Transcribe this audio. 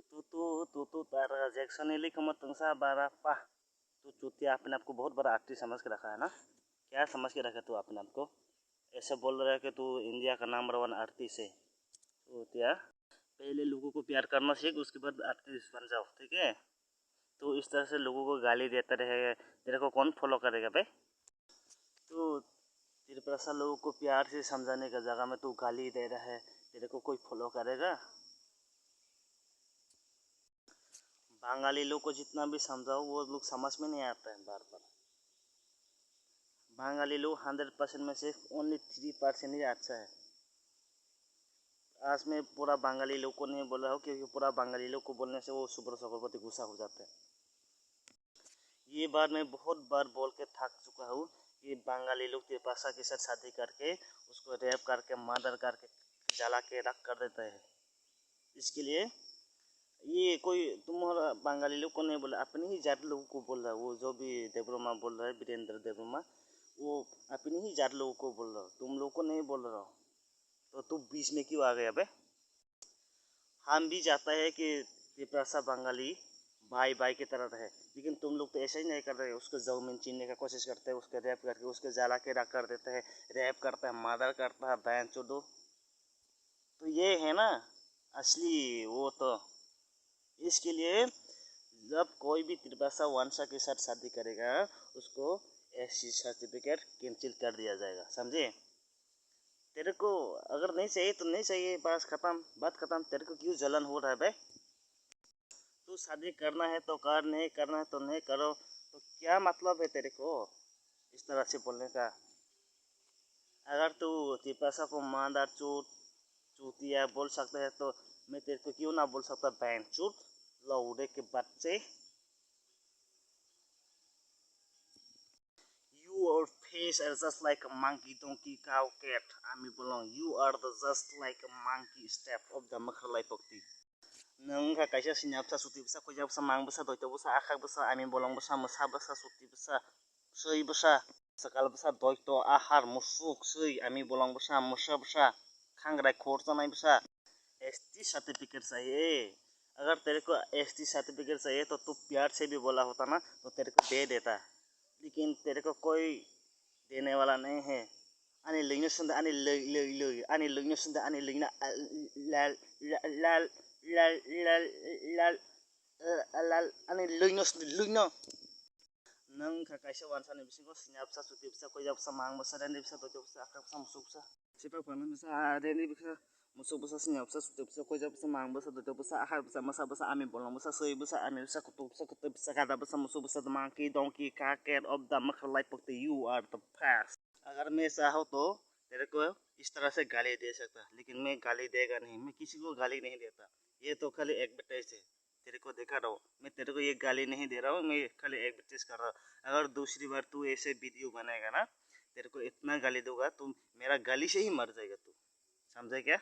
तू तारा जैक्सन इली कमत तंसा बारा पा। तू चूतिया अपने आप को बहुत बड़ा आर्टिस्ट समझ के रखा है ना। क्या समझ के रखा तू अपने आप को? ऐसे बोल रहा है कि तू इंडिया का नंबर 1 आर्टिस्ट है। चूतिया, पहले लोगों को प्यार करना सीख, उसके बाद आर्टिस्ट बन जाओ, ठीक है? तो इस तरह से लोगों को गाली देता रहेगा, तेरे को कौन फॉलो करेगा भाई? तो तेरे पर ऐसा लोगों को प्यार से समझाने का जगह में तू गाली दे रहा है, तेरे को कोई फॉलो करेगा? बंगाली लोग को जितना भी समझाओ वो लोग समझ में नहीं आता है बार बार। बंगाली लोग 100% में से ओनली 3% ही अच्छा है। आज मैं पूरा बंगाली लोग को नहीं बोल रहा हूँ, क्योंकि पूरा बंगाली लोग को बोलने से वो सुब्रत चक्रवर्ती गुस्सा हो जाते हैं। ये बात मैं बहुत बार बोल के थक चुका हूँ कि बंगाली लोग तिरपासा के साथ शादी करके उसको रेप करके मर्डर करके जला के रख कर देते हैं। इसके लिए ये कोई तुम्हारा बंगाली लोग को नहीं बोला, अपनी ही जात लोगों को बोल रहा है। वो जो भी देवरमा बोल रहा है, वीरेंद्र देवरमा, वो अपनी ही जात लोगों को बोल रहा हो, तुम लोग को नहीं बोल रहा हो। तो तू बीच में क्यों आ गया बे? हम भी चाहता है कि तिरपासा बंगाली भाई भाई की तरह रहे, लेकिन तुम लोग तो ऐसा ही नहीं कर रहे। उसको जमीन छीनने का कोशिश करते हैं, उसके रेप करके उसके जला के रख कर देते हैं, रेप करता है, मर्डर करता है, बहन चोदो। तो ये है ना असली वो तो। इसके लिए जब कोई भी त्रिभाषा वंशा के साथ शादी करेगा, उसको एससी सर्टिफिकेट कैंसिल कर दिया जाएगा, समझे? तेरे को अगर नहीं चाहिए तो नहीं चाहिए, बस खत्म, बात खत्म। तेरे को क्यों जलन हो रहा है भाई? तू शादी करना है तो कर, नहीं करना है तो नहीं करो। तो क्या मतलब है तेरे को इस तरह से बोलने का? अगर तू त्रिभाषा को मांदार चूतिया बोल सकता है, तो मैं तेरे को क्यों ना बोल सकता बहन चूत लौड़े के बच्चे? Your face are just like a monkey, donkey, cow, cat. Ami belong. You are just like a monkey step of the makralai pokti. Nang ka kaisa sinyap sa suti besa, ko jab sa mang besa, doito besa, akak besa, ami bolong besa, masa besa, suti besa, sui besa, sakal besa, doito, ahar, musuk, sui, ami bolong besa, masa besa, khangrai khor janai besa, ST certificate चाहिए। अगर तेरे को ST certificate चाहिए तो तू प्यार से भी बोला होता ना, तो तेरे को दे देता। लेकिन तेरे को कोई देने वाला नहीं है। ani luyna sunda ani luy ani luyna sunda ani luyna lal lal lal lal lal lal ani luyna luyna nang kakaisa wansani bisingo sinyapsa suti bisa koyapsa mang basa dani bisa dojapsa akapsa musuksa sipa pana bisa dani bisa musuk basa sinyapsa suti bisa koyapsa mang basa dojapsa akar bisa masa basa ami bolong basa soi basa ami bisa kutu bisa kada basa musuk basa monkey donkey kaket of the makralai pokti, you are the past। अगर मैं चाहूँ तो तेरे को इस तरह से गाली दे सकता, लेकिन मैं गाली देगा नहीं, मैं किसी को गाली नहीं देता। ये तो खाली एडवर्टाइज है, तेरे को देखा रहो। मैं तेरे को ये गाली नहीं दे रहा हूँ, मैं खाली एडवर्टाइज कर रहा हूँ। अगर दूसरी बार तू ऐसे वीडियो बनाएगा ना, तेरे को इतना गाली दूंगा, तू मेरा गाली से ही मर जाएगा तू, समझे क्या?